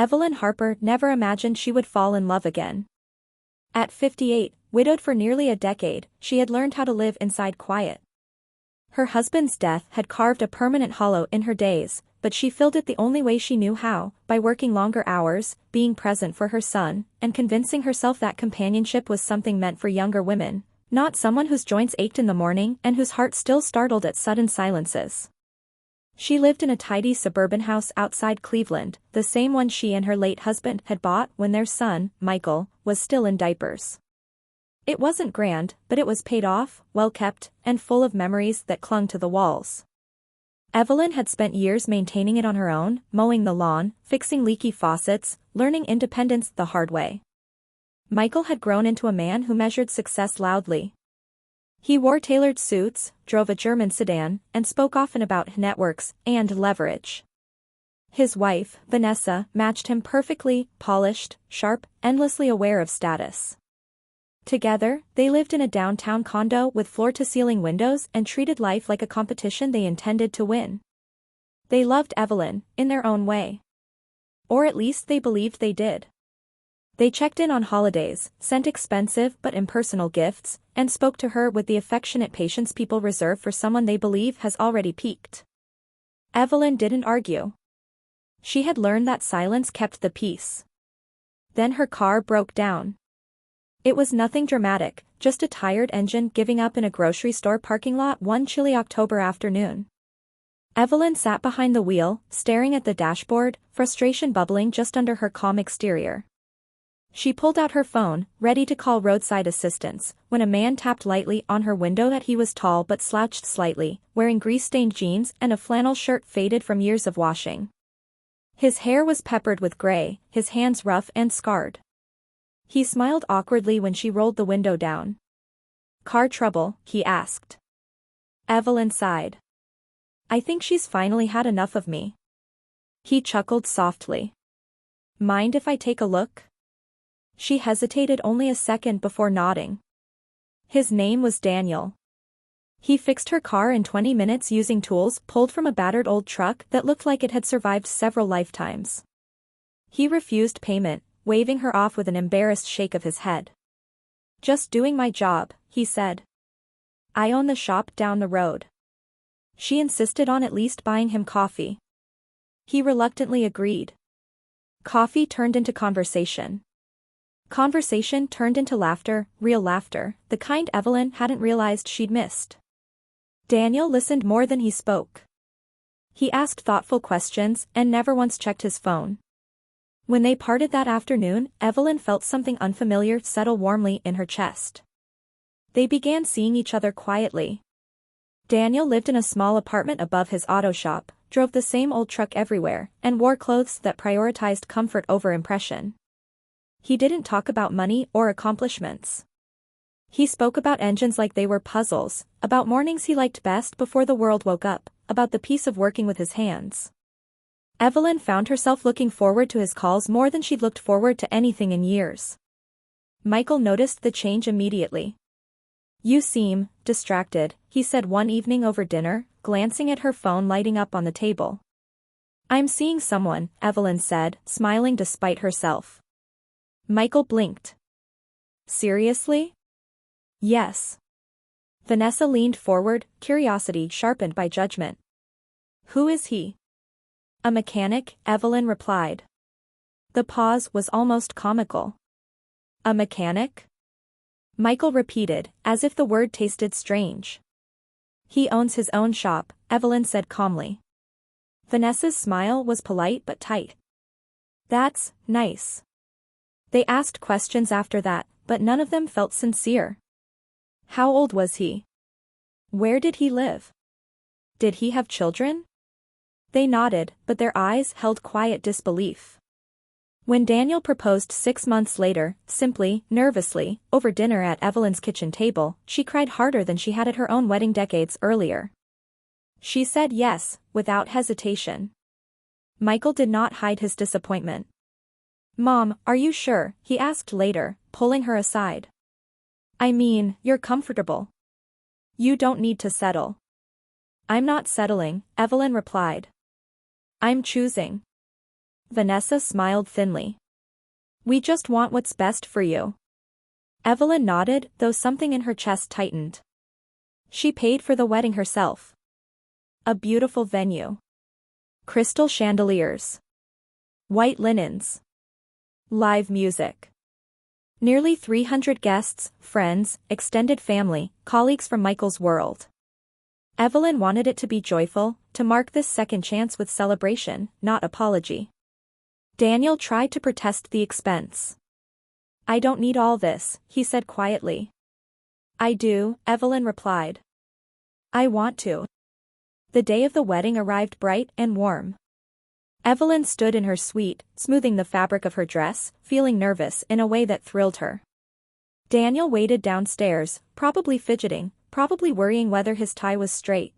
Evelyn Harper never imagined she would fall in love again. At 58, widowed for nearly a decade, she had learned how to live inside quiet. Her husband's death had carved a permanent hollow in her days, but she filled it the only way she knew how, by working longer hours, being present for her son, and convincing herself that companionship was something meant for younger women, not someone whose joints ached in the morning and whose heart still startled at sudden silences. She lived in a tidy suburban house outside Cleveland, the same one she and her late husband had bought when their son, Michael, was still in diapers. It wasn't grand, but it was paid off, well-kept, and full of memories that clung to the walls. Evelyn had spent years maintaining it on her own, mowing the lawn, fixing leaky faucets, learning independence the hard way. Michael had grown into a man who measured success loudly. He wore tailored suits, drove a German sedan, and spoke often about networks and leverage. His wife, Vanessa, matched him perfectly, polished, sharp, endlessly aware of status. Together, they lived in a downtown condo with floor-to-ceiling windows and treated life like a competition they intended to win. They loved Evelyn, in their own way. Or at least they believed they did. They checked in on holidays, sent expensive but impersonal gifts, and spoke to her with the affectionate patience people reserve for someone they believe has already peaked. Evelyn didn't argue. She had learned that silence kept the peace. Then her car broke down. It was nothing dramatic, just a tired engine giving up in a grocery store parking lot one chilly October afternoon. Evelyn sat behind the wheel, staring at the dashboard, frustration bubbling just under her calm exterior. She pulled out her phone, ready to call roadside assistance, when a man tapped lightly on her window. That he was tall but slouched slightly, wearing grease-stained jeans and a flannel shirt faded from years of washing. His hair was peppered with gray, his hands rough and scarred. He smiled awkwardly when she rolled the window down. "Car trouble?" he asked. Evelyn sighed. "I think she's finally had enough of me." He chuckled softly. "Mind if I take a look?" She hesitated only a second before nodding. His name was Daniel. He fixed her car in 20 minutes using tools pulled from a battered old truck that looked like it had survived several lifetimes. He refused payment, waving her off with an embarrassed shake of his head. "Just doing my job," he said. "I own the shop down the road." She insisted on at least buying him coffee. He reluctantly agreed. Coffee turned into conversation. Conversation turned into laughter, real laughter, the kind Evelyn hadn't realized she'd missed. Daniel listened more than he spoke. He asked thoughtful questions and never once checked his phone. When they parted that afternoon, Evelyn felt something unfamiliar settle warmly in her chest. They began seeing each other quietly. Daniel lived in a small apartment above his auto shop, drove the same old truck everywhere, and wore clothes that prioritized comfort over impression. He didn't talk about money or accomplishments. He spoke about engines like they were puzzles, about mornings he liked best before the world woke up, about the peace of working with his hands. Evelyn found herself looking forward to his calls more than she'd looked forward to anything in years. Michael noticed the change immediately. "You seem distracted," he said one evening over dinner, glancing at her phone lighting up on the table. "I'm seeing someone," Evelyn said, smiling despite herself. Michael blinked. "Seriously?" "Yes." Vanessa leaned forward, curiosity sharpened by judgment. "Who is he?" "A mechanic," Evelyn replied. The pause was almost comical. "A mechanic?" Michael repeated, as if the word tasted strange. "He owns his own shop," Evelyn said calmly. Vanessa's smile was polite but tight. "That's nice." They asked questions after that, but none of them felt sincere. How old was he? Where did he live? Did he have children? They nodded, but their eyes held quiet disbelief. When Daniel proposed 6 months later, simply, nervously, over dinner at Evelyn's kitchen table, she cried harder than she had at her own wedding decades earlier. She said yes, without hesitation. Michael did not hide his disappointment. "Mom, are you sure?" he asked later, pulling her aside. "I mean, you're comfortable. You don't need to settle." "I'm not settling," Evelyn replied. "I'm choosing." Vanessa smiled thinly. We just want what's best for you. Evelyn nodded, though something in her chest tightened. She paid for the wedding herself. A beautiful venue. Crystal chandeliers. White linens. Live music. Nearly 300 guests, friends, extended family, colleagues from Michael's world. Evelyn wanted it to be joyful, to mark this second chance with celebration, not apology. Daniel tried to protest the expense. I don't need all this, he said quietly. I do, Evelyn replied. I want to. The day of the wedding arrived bright and warm. Evelyn stood in her suite, smoothing the fabric of her dress, feeling nervous in a way that thrilled her. Daniel waited downstairs, probably fidgeting, probably worrying whether his tie was straight.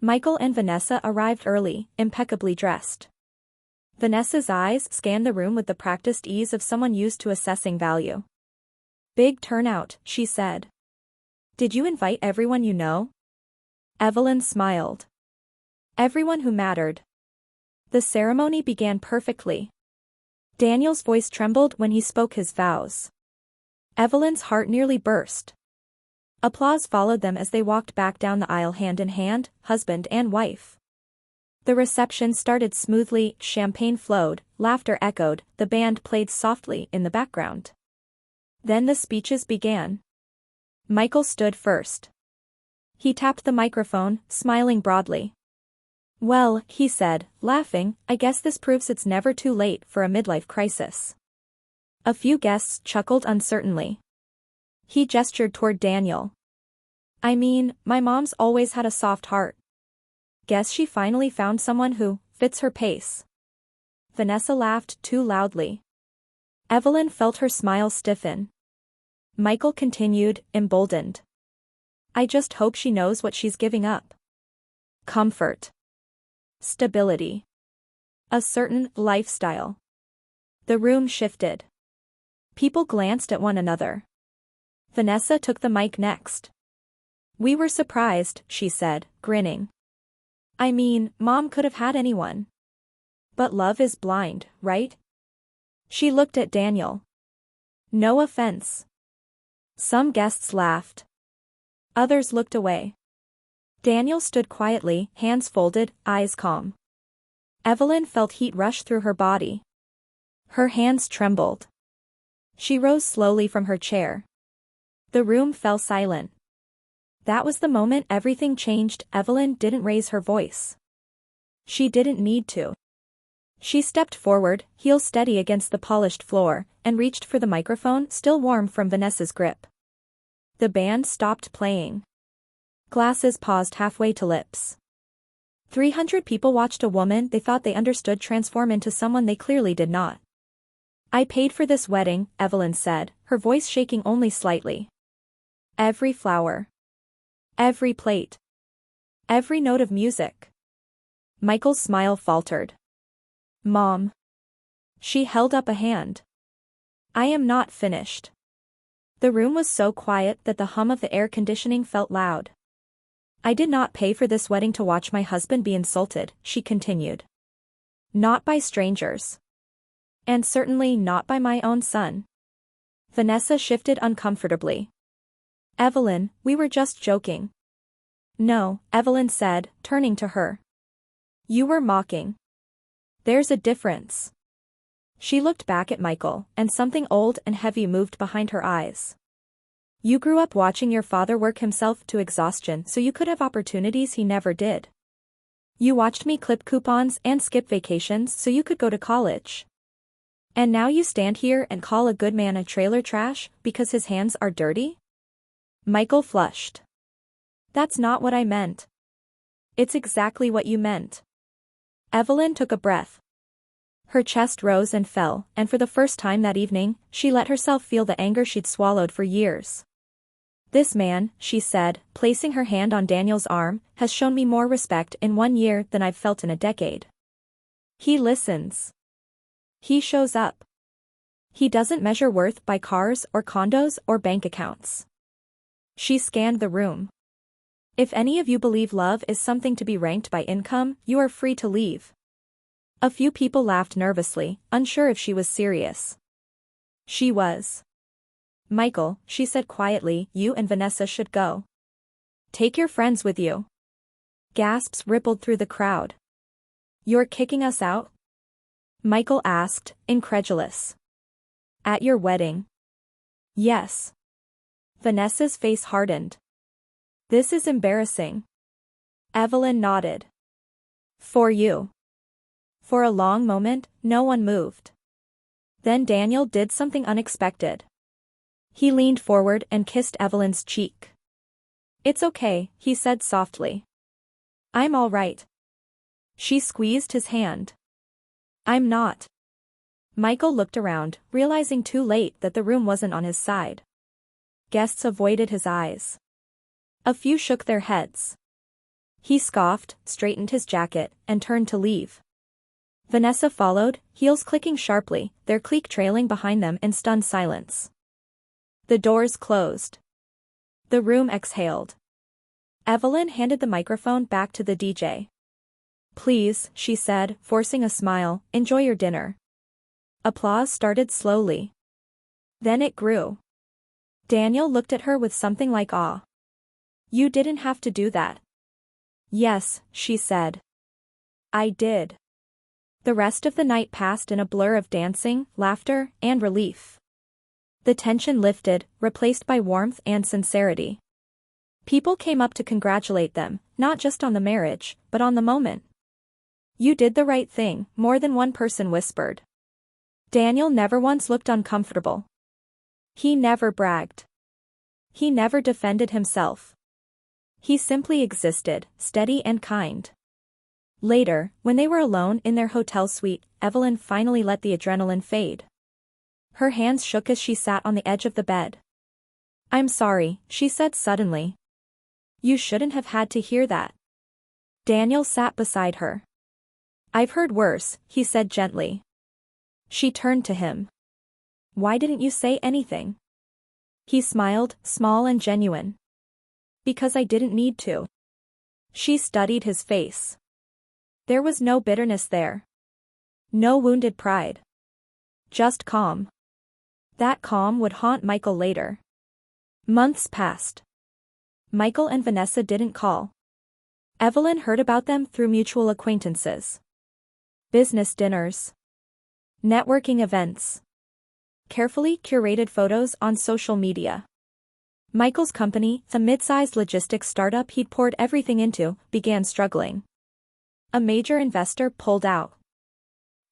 Michael and Vanessa arrived early, impeccably dressed. Vanessa's eyes scanned the room with the practiced ease of someone used to assessing value. Big turnout, she said. Did you invite everyone you know? Evelyn smiled. Everyone who mattered. The ceremony began perfectly. Daniel's voice trembled when he spoke his vows. Evelyn's heart nearly burst. Applause followed them as they walked back down the aisle hand in hand, husband and wife. The reception started smoothly, champagne flowed, laughter echoed, the band played softly in the background. Then the speeches began. Michael stood first. He tapped the microphone, smiling broadly. Well, he said, laughing, I guess this proves it's never too late for a midlife crisis. A few guests chuckled uncertainly. He gestured toward Daniel. I mean, my mom's always had a soft heart. Guess she finally found someone who fits her pace. Vanessa laughed too loudly. Evelyn felt her smile stiffen. Michael continued, emboldened. I just hope she knows what she's giving up. Comfort. Stability. A certain lifestyle. The room shifted. People glanced at one another. Vanessa took the mic next. We were surprised, she said, grinning. I mean, Mom could have had anyone. But love is blind, right? She looked at Daniel. No offense. Some guests laughed. Others looked away. Daniel stood quietly, hands folded, eyes calm. Evelyn felt heat rush through her body. Her hands trembled. She rose slowly from her chair. The room fell silent. That was the moment everything changed. Evelyn didn't raise her voice. She didn't need to. She stepped forward, heels steady against the polished floor, and reached for the microphone still warm from Vanessa's grip. The band stopped playing. Glasses paused halfway to lips. 300 people watched a woman they thought they understood transform into someone they clearly did not. I paid for this wedding, Evelyn said, her voice shaking only slightly. Every flower. Every plate. Every note of music. Michael's smile faltered. Mom. She held up a hand. I am not finished. The room was so quiet that the hum of the air conditioning felt loud. I did not pay for this wedding to watch my husband be insulted, she continued. Not by strangers. And certainly not by my own son. Vanessa shifted uncomfortably. Evelyn, we were just joking. No, Evelyn said, turning to her. You were mocking. There's a difference. She looked back at Michael, and something old and heavy moved behind her eyes. You grew up watching your father work himself to exhaustion so you could have opportunities he never did. You watched me clip coupons and skip vacations so you could go to college. And now you stand here and call a good man a trailer trash because his hands are dirty? Michael flushed. That's not what I meant. It's exactly what you meant. Evelyn took a breath. Her chest rose and fell, and for the first time that evening, she let herself feel the anger she'd swallowed for years. This man, she said, placing her hand on Daniel's arm, has shown me more respect in 1 year than I've felt in a decade. He listens. He shows up. He doesn't measure worth by cars or condos or bank accounts. She scanned the room. If any of you believe love is something to be ranked by income, you are free to leave. A few people laughed nervously, unsure if she was serious. She was. Michael, she said quietly, you and Vanessa should go. Take your friends with you. Gasps rippled through the crowd. You're kicking us out? Michael asked, incredulous. At your wedding? Yes. Vanessa's face hardened. This is embarrassing. Evelyn nodded. For you. For a long moment, no one moved. Then Daniel did something unexpected. He leaned forward and kissed Evelyn's cheek. It's okay, he said softly. I'm all right. She squeezed his hand. I'm not. Michael looked around, realizing too late that the room wasn't on his side. Guests avoided his eyes. A few shook their heads. He scoffed, straightened his jacket, and turned to leave. Vanessa followed, heels clicking sharply, their clique trailing behind them in stunned silence. The doors closed. The room exhaled. Evelyn handed the microphone back to the DJ. Please, she said, forcing a smile, enjoy your dinner. Applause started slowly. Then it grew. Daniel looked at her with something like awe. You didn't have to do that. Yes, she said. I did. The rest of the night passed in a blur of dancing, laughter, and relief. The tension lifted, replaced by warmth and sincerity. People came up to congratulate them, not just on the marriage, but on the moment. You did the right thing, more than one person whispered. Daniel never once looked uncomfortable. He never bragged. He never defended himself. He simply existed, steady and kind. Later, when they were alone in their hotel suite, Evelyn finally let the adrenaline fade. Her hands shook as she sat on the edge of the bed. I'm sorry, she said suddenly. You shouldn't have had to hear that. Daniel sat beside her. I've heard worse, he said gently. She turned to him. Why didn't you say anything? He smiled, small and genuine. Because I didn't need to. She studied his face. There was no bitterness there. No wounded pride. Just calm. That calm would haunt Michael later. Months passed. Michael and Vanessa didn't call. Evelyn heard about them through mutual acquaintances. Business dinners. Networking events. Carefully curated photos on social media. Michael's company, a mid-sized logistics startup he'd poured everything into, began struggling. A major investor pulled out.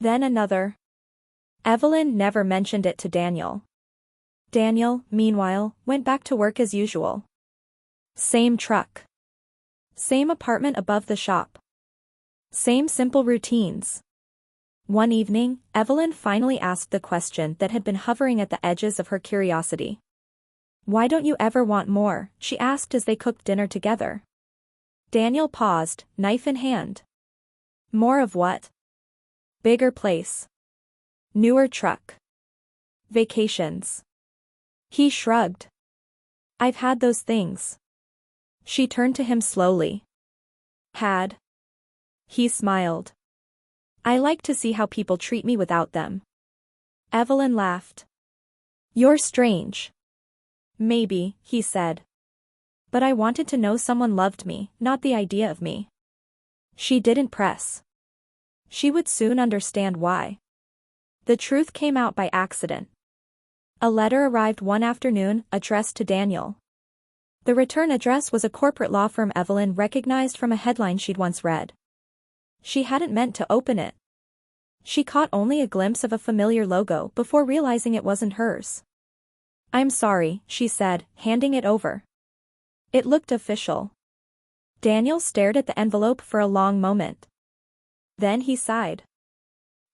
Then another. Evelyn never mentioned it to Daniel. Daniel, meanwhile, went back to work as usual. Same truck. Same apartment above the shop. Same simple routines. One evening, Evelyn finally asked the question that had been hovering at the edges of her curiosity. Why don't you ever want more? She asked as they cooked dinner together. Daniel paused, knife in hand. More of what? Bigger place. Newer truck. Vacations. He shrugged. I've had those things. She turned to him slowly. Had. He smiled. I like to see how people treat me without them. Evelyn laughed. You're strange. Maybe, he said. But I wanted to know someone loved me, not the idea of me. She didn't press. She would soon understand why. The truth came out by accident. A letter arrived one afternoon, addressed to Daniel. The return address was a corporate law firm Evelyn recognized from a headline she'd once read. She hadn't meant to open it. She caught only a glimpse of a familiar logo before realizing it wasn't hers. I'm sorry, she said, handing it over. It looked official. Daniel stared at the envelope for a long moment. Then he sighed.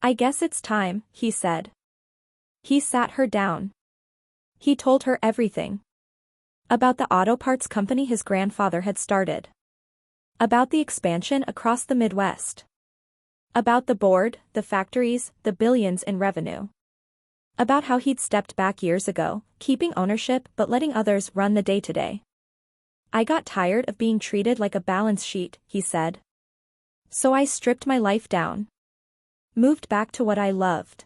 I guess it's time, he said. He sat her down. He told her everything. About the auto parts company his grandfather had started. About the expansion across the Midwest. About the board, the factories, the billions in revenue. About how he'd stepped back years ago, keeping ownership but letting others run the day-to-day. I got tired of being treated like a balance sheet, he said. So I stripped my life down. Moved back to what I loved.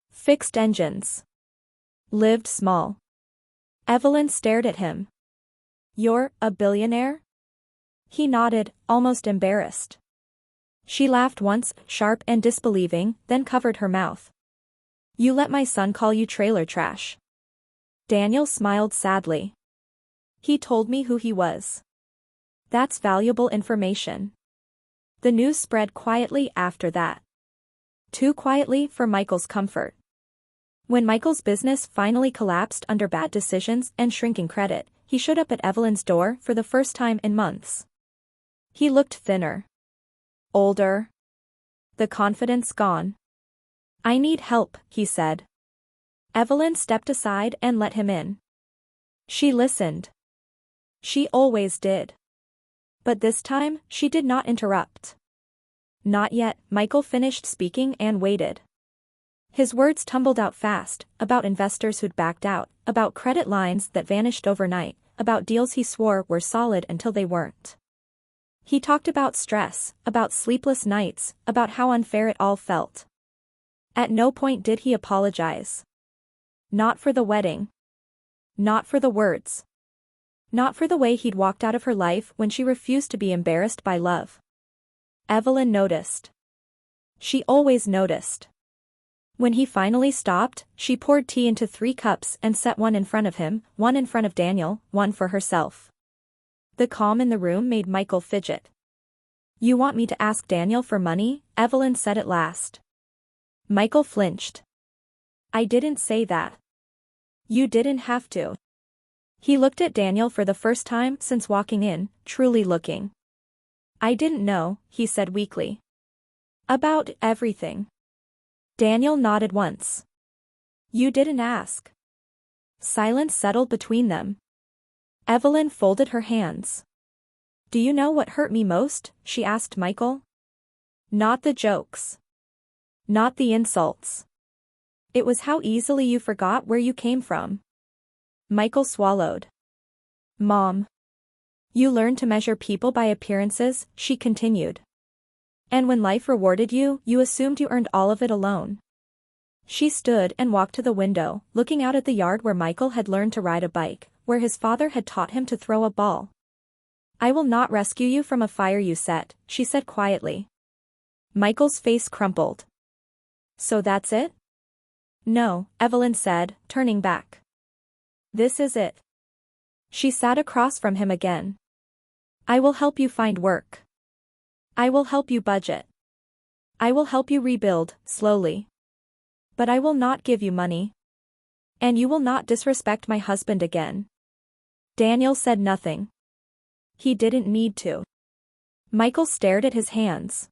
Fixed engines. Lived small. Evelyn stared at him. You're a billionaire? He nodded, almost embarrassed. She laughed once, sharp and disbelieving, then covered her mouth. You let my son call you trailer trash. Daniel smiled sadly. He told me who he was. That's valuable information. The news spread quietly after that. Too quietly for Michael's comfort. When Michael's business finally collapsed under bad decisions and shrinking credit, he showed up at Evelyn's door for the first time in months. He looked thinner. Older. The confidence gone. I need help, he said. Evelyn stepped aside and let him in. She listened. She always did. But this time, she did not interrupt. Not yet, Michael finished speaking and waited. His words tumbled out fast, about investors who'd backed out, about credit lines that vanished overnight, about deals he swore were solid until they weren't. He talked about stress, about sleepless nights, about how unfair it all felt. At no point did he apologize. Not for the wedding. Not for the words. Not for the way he'd walked out of her life when she refused to be embarrassed by love. Evelyn noticed. She always noticed. When he finally stopped, she poured tea into 3 cups and set one in front of him, one in front of Daniel, one for herself. The calm in the room made Michael fidget. You want me to ask Daniel for money? Evelyn said at last. Michael flinched. I didn't say that. You didn't have to. He looked at Daniel for the first time since walking in, truly looking. I didn't know, he said weakly. About everything. Daniel nodded once. You didn't ask. Silence settled between them. Evelyn folded her hands. Do you know what hurt me most? She asked Michael. Not the jokes. Not the insults. It was how easily you forgot where you came from. Michael swallowed. Mom. You learned to measure people by appearances, she continued. And when life rewarded you, you assumed you earned all of it alone. She stood and walked to the window, looking out at the yard where Michael had learned to ride a bike, where his father had taught him to throw a ball. I will not rescue you from a fire you set, she said quietly. Michael's face crumpled. So that's it? No, Evelyn said, turning back. This is it. She sat across from him again. I will help you find work. I will help you budget. I will help you rebuild, slowly. But I will not give you money. And you will not disrespect my husband again. Daniel said nothing. He didn't need to. Michael stared at his hands.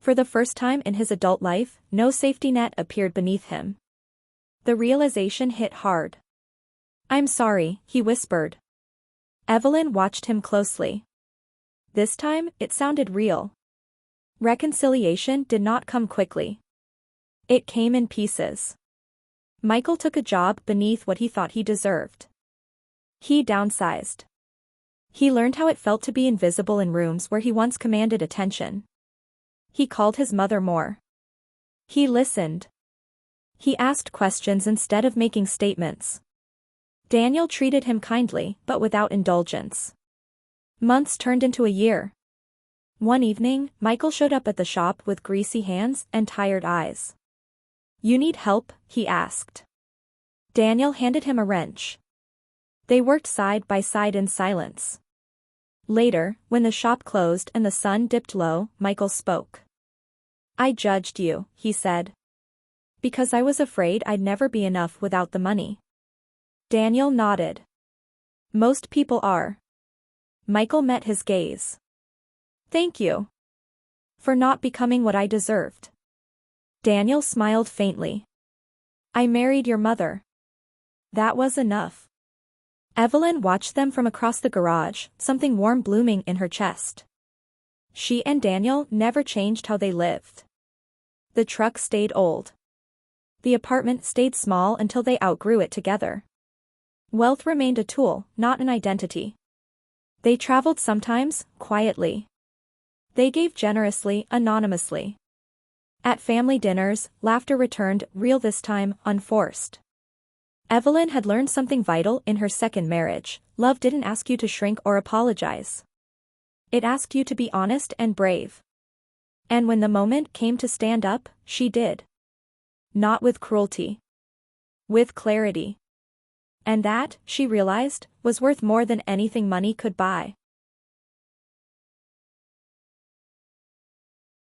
For the first time in his adult life, no safety net appeared beneath him. The realization hit hard. I'm sorry, he whispered. Evelyn watched him closely. This time, it sounded real. Reconciliation did not come quickly. It came in pieces. Michael took a job beneath what he thought he deserved. He downsized. He learned how it felt to be invisible in rooms where he once commanded attention. He called his mother more. He listened. He asked questions instead of making statements. Daniel treated him kindly, but without indulgence. Months turned into a year. One evening, Michael showed up at the shop with greasy hands and tired eyes. You need help? He asked. Daniel handed him a wrench. They worked side by side in silence. Later, when the shop closed and the sun dipped low, Michael spoke. I judged you, he said. Because I was afraid I'd never be enough without the money. Daniel nodded. Most people are. Michael met his gaze. Thank you. For not becoming what I deserved. Daniel smiled faintly. I married your mother. That was enough. Evelyn watched them from across the garage, something warm blooming in her chest. She and Daniel never changed how they lived. The truck stayed old. The apartment stayed small until they outgrew it together. Wealth remained a tool, not an identity. They traveled sometimes, quietly. They gave generously, anonymously. At family dinners, laughter returned, real this time, unforced. Evelyn had learned something vital in her second marriage. Love didn't ask you to shrink or apologize. It asked you to be honest and brave. And when the moment came to stand up, she did. Not with cruelty. With clarity. And that, she realized, was worth more than anything money could buy.